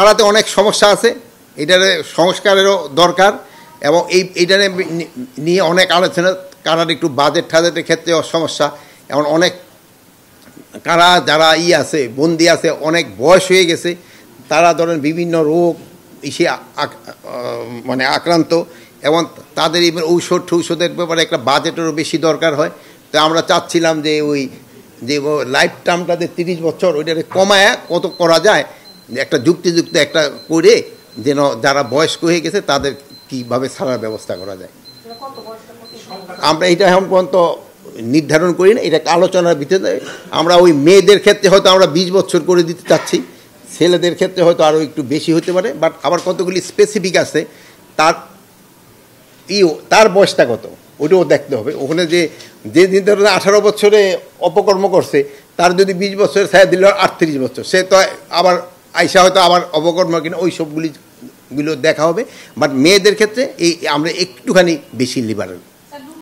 ছাড়াতে অনেক সমস্যা আছে, এটার সংস্কারেরও দরকার এবং এইটা নিয়ে অনেক আলোচনা। কারার একটু বাজেটের ক্ষেত্রে সমস্যা, এমন অনেক কারা যারা আছে বন্দি আছে, অনেক বয়স হয়ে গেছে, তারা ধরেন বিভিন্ন রোগ ইসে মানে আক্রান্ত, এবং তাদের এবার ঔষধের ব্যাপারে একটা বাজেটেরও বেশি দরকার হয়। তো আমরা চাচ্ছিলাম যে ওই যে লাইফ টার্মটা যে 30 বছর, ওইটাকে কমায় কত করা যায়, একটা যুক্তিযুক্ত একটা করে যেন যারা বয়স্ক হয়ে গেছে তাদের কীভাবে ছাড়ার ব্যবস্থা করা যায়। আমরা এটা এখন পর্যন্ত নির্ধারণ করি না, এটা আলোচনার ভিতরে। আমরা ওই মেয়েদের ক্ষেত্রে হয়তো আমরা 20 বছর করে দিতে চাচ্ছি, ছেলেদের ক্ষেত্রে হয়তো আরও একটু বেশি হতে পারে। বাট আবার কতগুলি স্পেসিফিক আছে, তার বয়সটা কত ওইটাও দেখতে হবে। ওখানে যে ধরনের 18 বছরে অপকর্ম করছে, তার যদি 20 বছর ছায়া দিল 38 বছর, সে তো আবার আইসা হয়তো আবার অপকর্ম কিনা ওই সবগুলো দেখা হবে। বাট মেয়েদের ক্ষেত্রে আমরা একটুখানি বেশি লিবারেল।